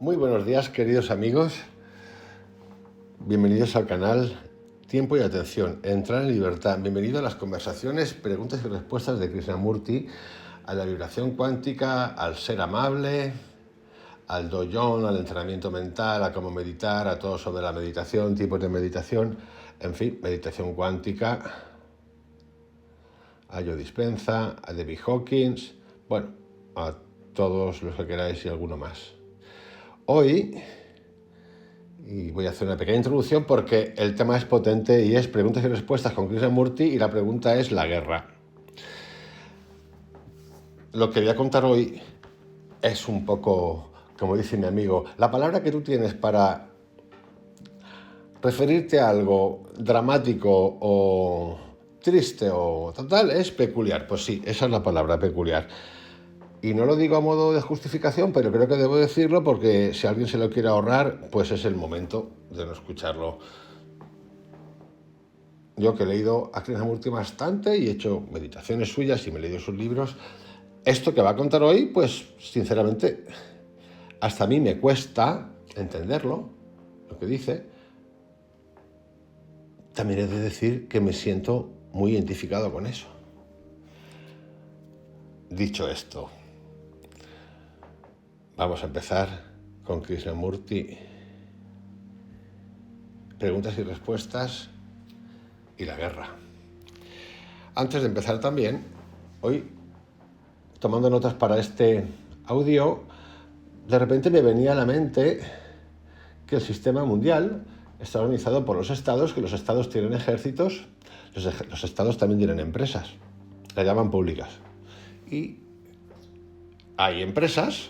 Muy buenos días, queridos amigos. Bienvenidos al canal Tiempo y Atención, Entrar en Libertad. Bienvenido a las conversaciones, preguntas y respuestas de Krishnamurti, a la vibración cuántica, al ser amable, al doyón, al entrenamiento mental, a cómo meditar, a todo sobre la meditación, tipos de meditación, en fin, meditación cuántica, a Joe Dispenza, a David Hawkins, bueno, a todos los que queráis y alguno más. Hoy, y voy a hacer una pequeña introducción porque el tema es potente y es preguntas y respuestas con Krishnamurti y la pregunta es la guerra. Lo que voy a contar hoy es un poco, como dice mi amigo, la palabra que tú tienes para referirte a algo dramático o triste o total es peculiar. Pues sí, esa es la palabra, peculiar. Y no lo digo a modo de justificación, pero creo que debo decirlo porque si alguien se lo quiere ahorrar, pues es el momento de no escucharlo. Yo que he leído a Krishnamurti bastante y he hecho meditaciones suyas y me he leído sus libros, esto que va a contar hoy, pues sinceramente, hasta a mí me cuesta entenderlo, lo que dice. También he de decir que me siento muy identificado con eso. Dicho esto, vamos a empezar con Krishnamurti. Preguntas y respuestas y la guerra. Antes de empezar también, hoy, tomando notas para este audio, de repente me venía a la mente que el sistema mundial está organizado por los estados, que los estados tienen ejércitos, los estados también tienen empresas, las llaman públicas. Y hay empresas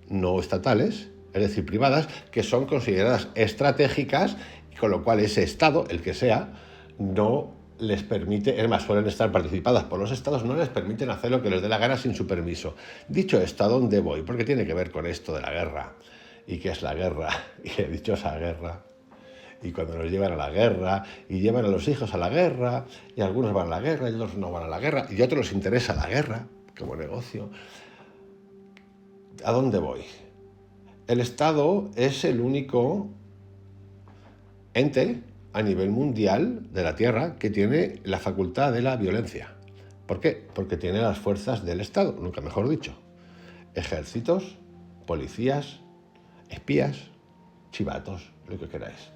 no estatales, es decir, privadas, que son consideradas estratégicas, y con lo cual ese estado, el que sea, no les permite, es más, suelen estar participadas por los estados, no les permiten hacer lo que les dé la gana sin su permiso. Dicho esto, ¿a dónde voy? Porque tiene que ver con esto de la guerra. ¿Y qué es la guerra? Y he dicho esa guerra. Y cuando nos llevan a la guerra, y llevan a los hijos a la guerra, y algunos van a la guerra, y otros no van a la guerra, y a otros les interesa la guerra como negocio. ¿A dónde voy? El Estado es el único ente a nivel mundial de la Tierra que tiene la facultad de la violencia. ¿Por qué? Porque tiene las fuerzas del Estado, nunca mejor dicho. Ejércitos, policías, espías, chivatos, lo que queráis.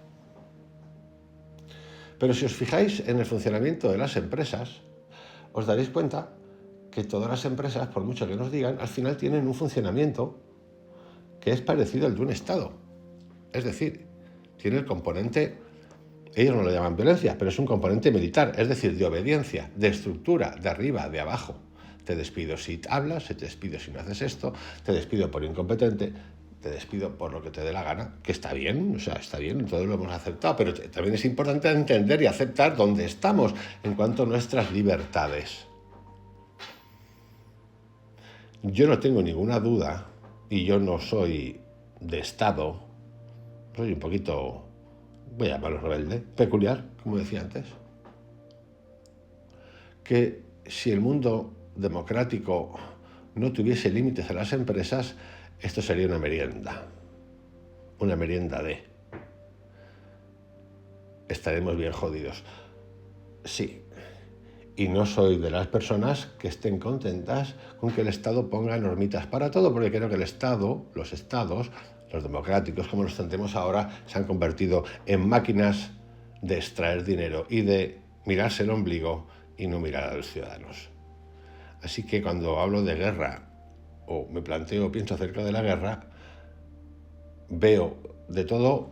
Pero si os fijáis en el funcionamiento de las empresas, os daréis cuenta que todas las empresas, por mucho que nos digan, al final tienen un funcionamiento que es parecido al de un Estado. Es decir, tiene el componente, ellos no lo llaman violencia, pero es un componente militar, es decir, de obediencia, de estructura, de arriba, de abajo. Te despido si hablas, te despido si no haces esto, te despido por incompetente, te despido por lo que te dé la gana, que está bien, o sea, está bien, todos lo hemos aceptado, pero también es importante entender y aceptar dónde estamos en cuanto a nuestras libertades. Yo no tengo ninguna duda, y yo no soy de Estado, soy un poquito, voy a llamarlo rebelde, peculiar, como decía antes, que si el mundo democrático no tuviese límites a las empresas, esto sería una merienda de... Estaremos bien jodidos. Sí, y no soy de las personas que estén contentas con que el Estado ponga normitas para todo, porque creo que el Estado, los estados, los democráticos, como los tendemos ahora, se han convertido en máquinas de extraer dinero y de mirarse el ombligo y no mirar a los ciudadanos. Así que cuando hablo de guerra, o me planteo o pienso acerca de la guerra, veo de todo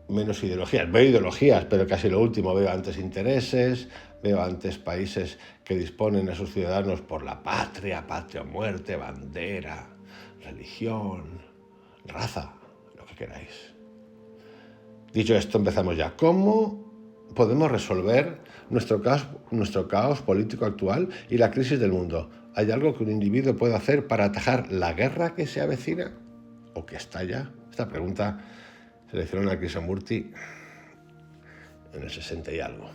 menos ideologías. Veo ideologías, pero casi lo último. Veo antes intereses, veo antes países que disponen a sus ciudadanos por la patria, patria o muerte, bandera, religión, raza, lo que queráis. Dicho esto, empezamos ya. ¿Cómo podemos resolver nuestro caos político actual y la crisis del mundo? ¿Hay algo que un individuo pueda hacer para atajar la guerra que se avecina o que está ya? Esta pregunta se le hicieron a Krishnamurti en el 60 y algo.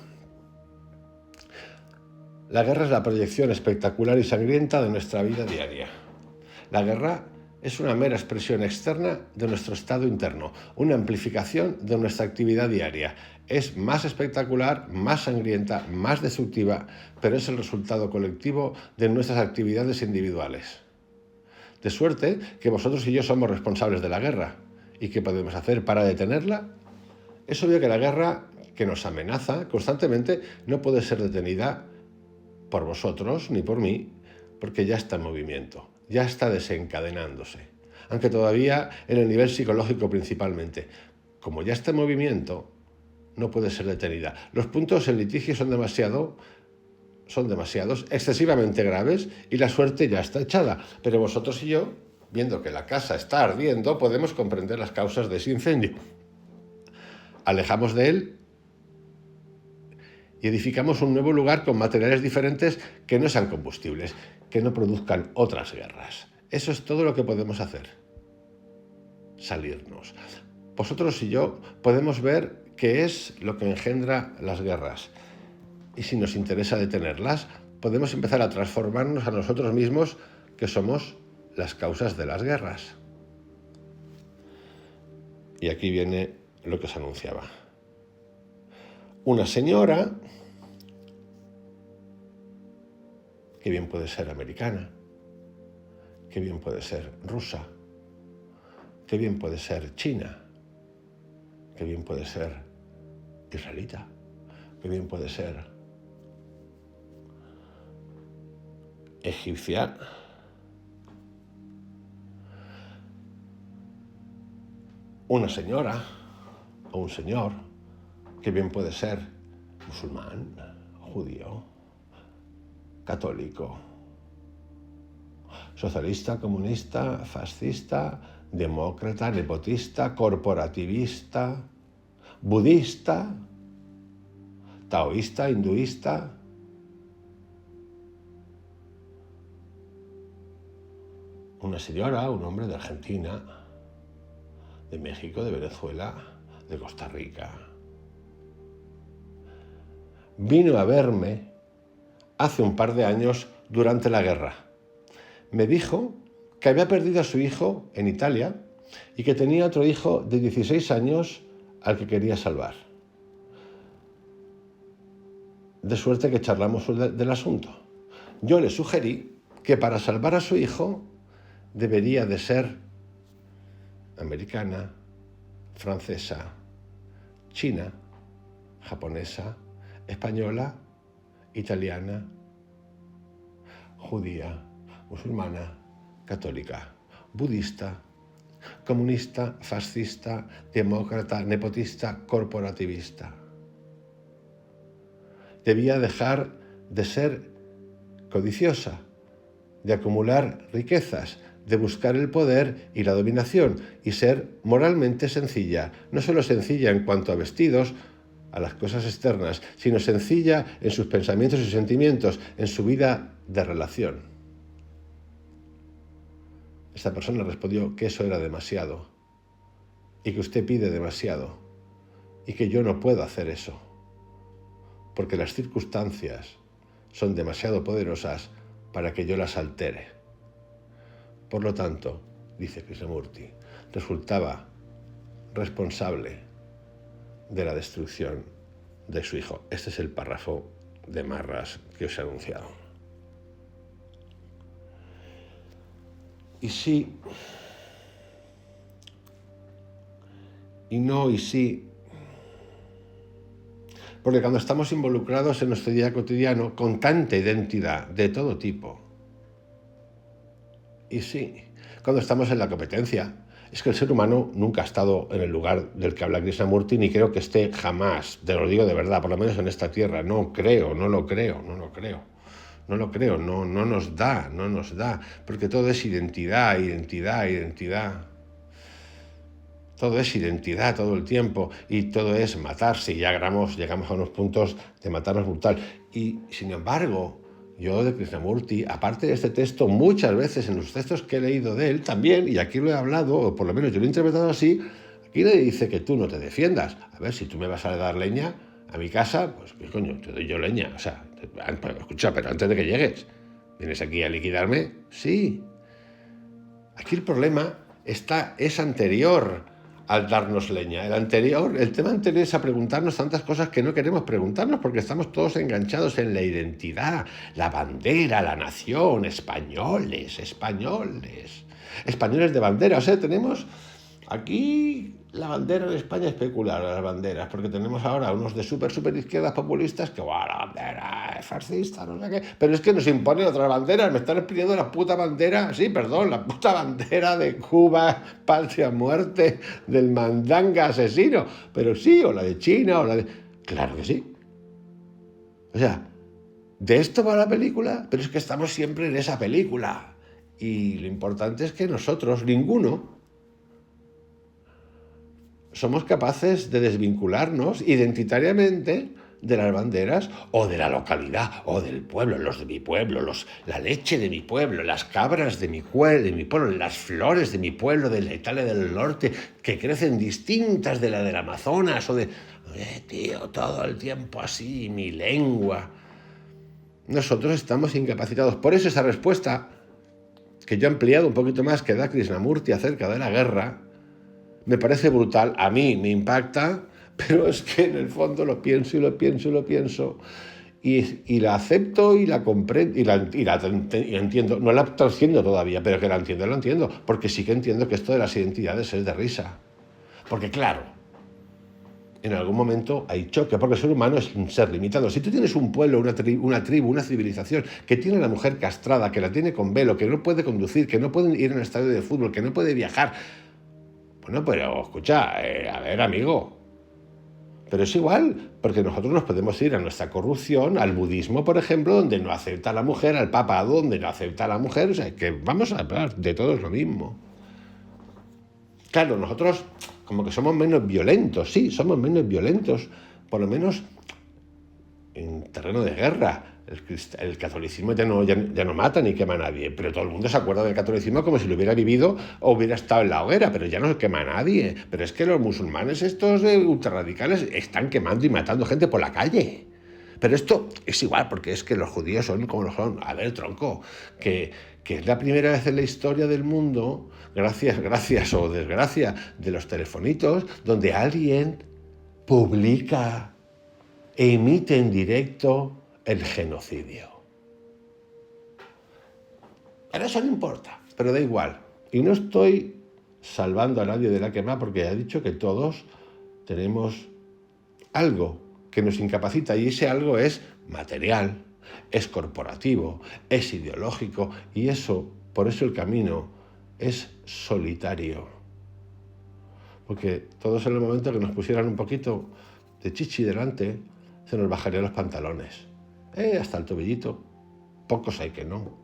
La guerra es la proyección espectacular y sangrienta de nuestra vida diaria. La guerra es una mera expresión externa de nuestro estado interno, una amplificación de nuestra actividad diaria. Es más espectacular, más sangrienta, más destructiva, pero es el resultado colectivo de nuestras actividades individuales. De suerte que vosotros y yo somos responsables de la guerra. ¿Y qué podemos hacer para detenerla? Es obvio que la guerra que nos amenaza constantemente no puede ser detenida por vosotros ni por mí, porque ya está en movimiento, ya está desencadenándose, aunque todavía en el nivel psicológico principalmente. Como ya está en movimiento, no puede ser detenida. Los puntos en litigio son demasiados, excesivamente graves, y la suerte ya está echada. Pero vosotros y yo, viendo que la casa está ardiendo, podemos comprender las causas de ese incendio. Alejamos de él y edificamos un nuevo lugar con materiales diferentes que no sean combustibles, que no produzcan otras guerras. Eso es todo lo que podemos hacer. Salirnos. Vosotros y yo podemos ver qué es lo que engendra las guerras. Y si nos interesa detenerlas, podemos empezar a transformarnos a nosotros mismos, que somos las causas de las guerras. Y aquí viene lo que os anunciaba. Una señora, que bien puede ser americana, que bien puede ser rusa, que bien puede ser china, que bien puede ser israelita, que bien puede ser egipcia, una señora o un señor, que bien puede ser musulmán, judío, católico, socialista, comunista, fascista, demócrata, nepotista, corporativista, budista, taoísta, hinduista. Una señora, un hombre de Argentina, de México, de Venezuela, de Costa Rica. Vino a verme hace un par de años durante la guerra. Me dijo que había perdido a su hijo en Italia y que tenía otro hijo de 16 años al que quería salvar. De suerte que charlamos del asunto. Yo le sugerí que para salvar a su hijo debería de ser americana, francesa, china, japonesa, española, italiana, judía, musulmana, católica, budista, comunista, fascista, demócrata, nepotista, corporativista. Debía dejar de ser codiciosa, de acumular riquezas, de buscar el poder y la dominación, y ser moralmente sencilla, no solo sencilla en cuanto a vestidos, a las cosas externas, sino sencilla en sus pensamientos y sentimientos, en su vida de relación. Esta persona respondió que eso era demasiado, y que usted pide demasiado, y que yo no puedo hacer eso, porque las circunstancias son demasiado poderosas para que yo las altere. Por lo tanto, dice Krishnamurti, resultaba responsable de la destrucción de su hijo. Este es el párrafo de marras que os he anunciado. Y sí, y no, y sí, porque cuando estamos involucrados en nuestro día cotidiano con tanta identidad de todo tipo, y sí, cuando estamos en la competencia, es que el ser humano nunca ha estado en el lugar del que habla Krishnamurti, ni creo que esté jamás, te lo digo de verdad, por lo menos en esta tierra, no lo creo, no nos da, porque todo es identidad. Todo es identidad todo el tiempo y todo es matarse, y ya llegamos a unos puntos de matarnos brutal. Y sin embargo, yo de Krishnamurti, aparte de este texto, muchas veces en los textos que he leído de él también, y aquí lo he hablado, o por lo menos yo lo he interpretado así, aquí le dice que tú no te defiendas. A ver, si tú me vas a dar leña a mi casa, pues qué coño, te doy yo leña. O sea, escucha, pero antes de que llegues, ¿vienes aquí a liquidarme? Sí. Aquí el problema es anterior al darnos leña. El tema anterior es a preguntarnos tantas cosas que no queremos preguntarnos porque estamos todos enganchados en la identidad, la bandera, la nación, españoles de bandera. O sea, tenemos aquí la bandera de España es peculiar, las banderas, porque tenemos ahora unos de súper izquierdas populistas que, bueno, la bandera es fascista, no sé qué, pero es que nos imponen otras banderas, me están pidiendo la puta bandera, la puta bandera de Cuba, patria muerte, del mandanga asesino, pero sí, o la de China, o la de... Claro que sí. O sea, de esto va la película, pero es que estamos siempre en esa película. Y lo importante es que nosotros, ninguno, somos capaces de desvincularnos identitariamente de las banderas o de la localidad o del pueblo, los de mi pueblo, la leche de mi pueblo, las cabras de mi pueblo, las flores de mi pueblo, de la Italia del Norte, que crecen distintas de la del Amazonas o de... tío, todo el tiempo así, mi lengua. Nosotros estamos incapacitados. Por eso esa respuesta, que yo he ampliado un poquito más, que da Krishnamurti acerca de la guerra, me parece brutal, a mí me impacta, pero es que en el fondo lo pienso y la acepto y la comprendo y la entiendo. No la trasciendo todavía, pero que la entiendo, porque sí que entiendo que esto de las identidades es de risa. Porque claro, en algún momento hay choque, porque el ser humano es un ser limitado. Si tú tienes un pueblo, una tribu, una civilización que tiene a la mujer castrada, que la tiene con velo, que no puede conducir, que no puede ir a un estadio de fútbol, que no puede viajar... Bueno, pero escucha, a ver, amigo, pero es igual, porque nosotros nos podemos ir a nuestra corrupción, al budismo, por ejemplo, donde no acepta a la mujer, al papado, donde no acepta a la mujer, o sea, que vamos a hablar de todo lo mismo. Claro, nosotros como que somos menos violentos, sí, somos menos violentos, por lo menos en terreno de guerra. El catolicismo ya no mata ni quema a nadie, pero todo el mundo se acuerda del catolicismo como si lo hubiera vivido o hubiera estado en la hoguera, pero ya no quema a nadie. Pero es que los musulmanes estos ultrarradicales están quemando y matando gente por la calle. Pero esto es igual, porque es que los judíos son como lo son. A ver, tronco, que es la primera vez en la historia del mundo, gracias o desgracia de los telefonitos, donde alguien publica e emite en directo el genocidio. Pero eso no importa, pero da igual. Y no estoy salvando a nadie de la quema porque ya he dicho que todos tenemos algo que nos incapacita y ese algo es material, es corporativo, es ideológico y por eso el camino es solitario. Porque todos en el momento que nos pusieran un poquito de chichi delante, se nos bajarían los pantalones. Hasta el tobillito. Pocos hay que no.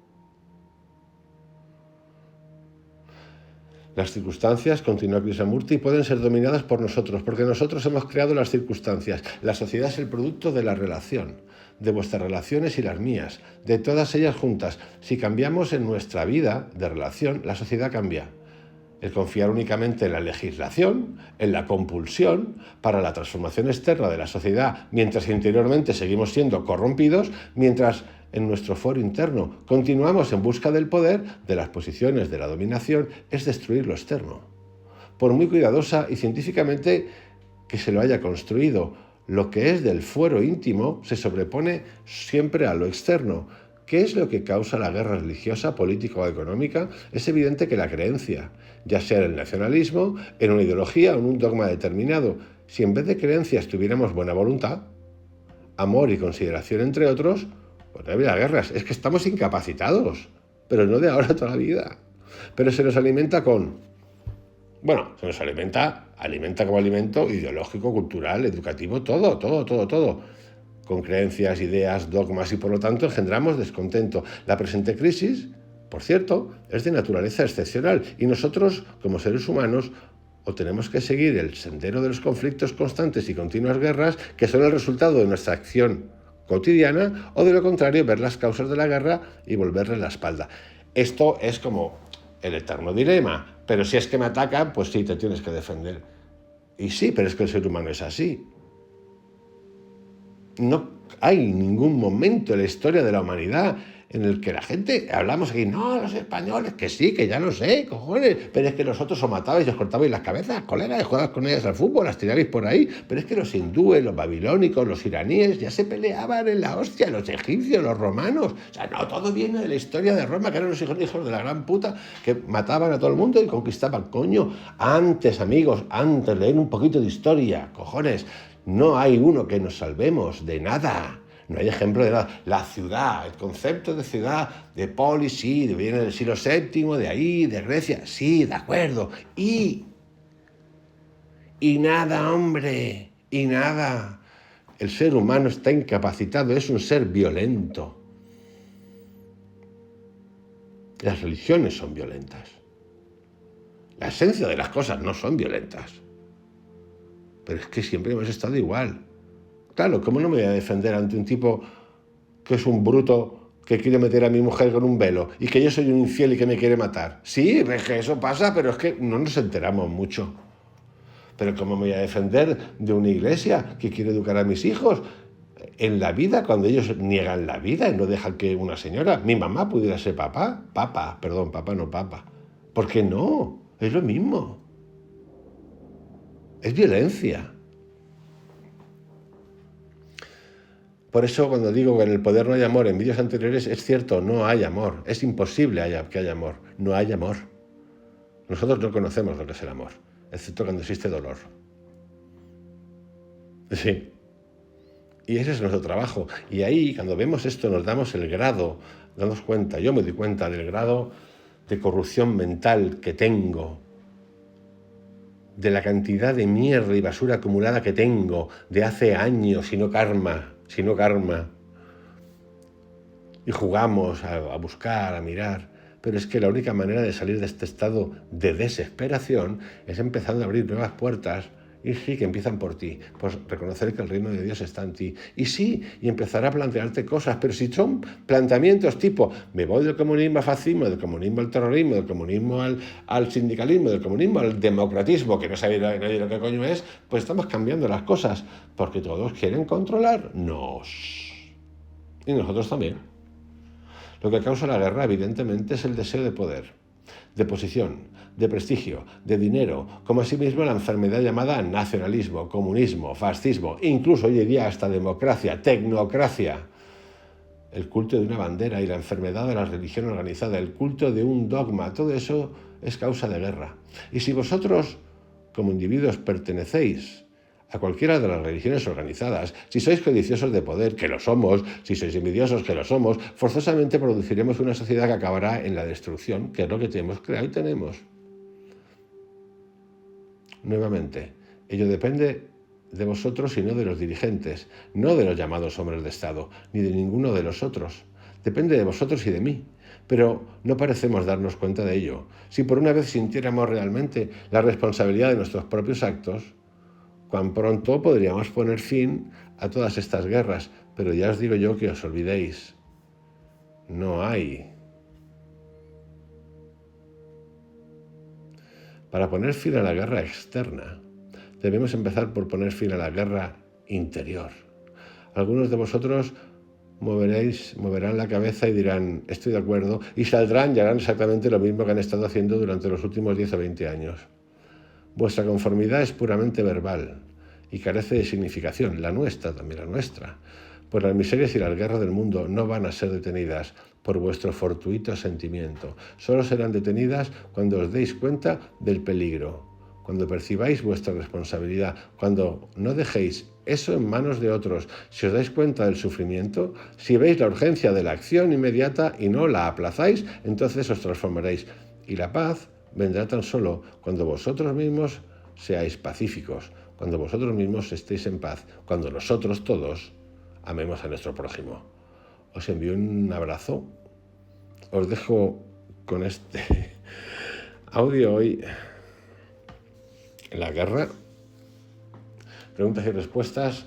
Las circunstancias, continúa Krishnamurti, pueden ser dominadas por nosotros, porque nosotros hemos creado las circunstancias. La sociedad es el producto de la relación, de vuestras relaciones y las mías, de todas ellas juntas. Si cambiamos en nuestra vida de relación, la sociedad cambia. El confiar únicamente en la legislación, en la compulsión para la transformación externa de la sociedad, mientras interiormente seguimos siendo corrompidos, mientras en nuestro foro interno continuamos en busca del poder, de las posiciones de la dominación, es destruir lo externo. Por muy cuidadosa y científicamente que se lo haya construido, lo que es del fuero íntimo se sobrepone siempre a lo externo. ¿Qué es lo que causa la guerra religiosa, política o económica? Es evidente que la creencia, ya sea en el nacionalismo, en una ideología o en un dogma determinado. Si en vez de creencias tuviéramos buena voluntad, amor y consideración entre otros, pues no habría guerras. Es que estamos incapacitados, pero no de ahora toda la vida. Pero se nos alimenta se nos alimenta como alimento ideológico, cultural, educativo, todo. Con creencias, ideas, dogmas y por lo tanto engendramos descontento. La presente crisis, por cierto, es de naturaleza excepcional y nosotros, como seres humanos, o tenemos que seguir el sendero de los conflictos constantes y continuas guerras que son el resultado de nuestra acción cotidiana, o de lo contrario, ver las causas de la guerra y volverle la espalda. Esto es como el eterno dilema, pero si es que me atacan, pues sí, te tienes que defender. Y sí, pero es que el ser humano es así. No hay ningún momento en la historia de la humanidad en el que la gente, hablamos aquí, no, los españoles, que sí, que ya lo sé, cojones, pero es que nosotros os matabais y os cortabais las cabezas, colegas, y jugabais con ellas al fútbol, las tirabais por ahí, pero es que los hindúes, los babilónicos, los iraníes, ya se peleaban en la hostia, los egipcios, los romanos, o sea, no, todo viene de la historia de Roma, que eran los hijos de la gran puta, que mataban a todo el mundo y conquistaban, coño, antes, amigos, antes, leen un poquito de historia, cojones, no hay uno que nos salvemos de nada. No hay ejemplo de nada. La ciudad, el concepto de ciudad, de polis, sí, viene del siglo VII, de ahí, de Grecia, sí, de acuerdo. Y nada, hombre, y nada. El ser humano está incapacitado, es un ser violento. Las religiones son violentas. La esencia de las cosas no son violentas. Pero es que siempre hemos estado igual. Claro, ¿cómo no me voy a defender ante un tipo que es un bruto que quiere meter a mi mujer con un velo y que yo soy un infiel y que me quiere matar? Sí, es que eso pasa, pero es que no nos enteramos mucho. Pero ¿cómo me voy a defender de una iglesia que quiere educar a mis hijos en la vida cuando ellos niegan la vida y no dejan que una señora, mi mamá, pudiera ser papá? Papa, no papa. ¿Por qué no? Es lo mismo. Es violencia. Por eso cuando digo que en el poder no hay amor, en vídeos anteriores es cierto, no hay amor. Es imposible que haya amor. No hay amor. Nosotros no conocemos lo que es el amor, excepto cuando existe dolor. Sí. Y ese es nuestro trabajo. Y ahí, cuando vemos esto, nos damos el grado, damos cuenta, yo me doy cuenta del grado de corrupción mental que tengo, de la cantidad de mierda y basura acumulada que tengo de hace años, si no karma. Y jugamos a buscar, a mirar. Pero es que la única manera de salir de este estado de desesperación es empezando a abrir nuevas puertas. Y sí, que empiezan por ti, pues reconocer que el reino de Dios está en ti. Y sí, y empezar a plantearte cosas, pero si son planteamientos tipo, me voy del comunismo al fascismo, del comunismo al terrorismo, del comunismo al sindicalismo, del comunismo al democratismo, que no sabe nadie lo que coño es, pues estamos cambiando las cosas, porque todos quieren controlarnos. Y nosotros también. Lo que causa la guerra, evidentemente, es el deseo de poder, de posición, de prestigio, de dinero, como asimismo la enfermedad llamada nacionalismo, comunismo, fascismo, incluso hoy en día hasta democracia, tecnocracia, el culto de una bandera y la enfermedad de la religión organizada, el culto de un dogma, todo eso es causa de guerra. Y si vosotros, como individuos, pertenecéis a cualquiera de las religiones organizadas, si sois codiciosos de poder, que lo somos, si sois envidiosos, que lo somos, forzosamente produciremos una sociedad que acabará en la destrucción, que es lo que hemos creado y tenemos. Nuevamente, ello depende de vosotros y no de los dirigentes, no de los llamados hombres de Estado, ni de ninguno de los otros. Depende de vosotros y de mí. Pero no parecemos darnos cuenta de ello. Si por una vez sintiéramos realmente la responsabilidad de nuestros propios actos, cuán pronto podríamos poner fin a todas estas guerras. Pero ya os digo yo que os olvidéis. No hay. Para poner fin a la guerra externa, debemos empezar por poner fin a la guerra interior. Algunos de vosotros moverán la cabeza y dirán, estoy de acuerdo, y saldrán y harán exactamente lo mismo que han estado haciendo durante los últimos 10 o 20 años. Vuestra conformidad es puramente verbal y carece de significación, la nuestra, también la nuestra. Pues las miserias y las guerras del mundo no van a ser detenidas por vuestro fortuito sentimiento. Solo serán detenidas cuando os deis cuenta del peligro, cuando percibáis vuestra responsabilidad, cuando no dejéis eso en manos de otros, si os dais cuenta del sufrimiento, si veis la urgencia de la acción inmediata y no la aplazáis, entonces os transformaréis. Y la paz vendrá tan solo cuando vosotros mismos seáis pacíficos, cuando vosotros mismos estéis en paz, cuando nosotros todos amemos a nuestro prójimo. Os envío un abrazo. Os dejo con este audio hoy. La guerra. Preguntas y respuestas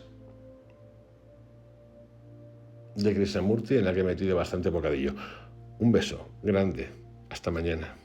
de Krishnamurti, en la que he metido bastante bocadillo. Un beso grande. Hasta mañana.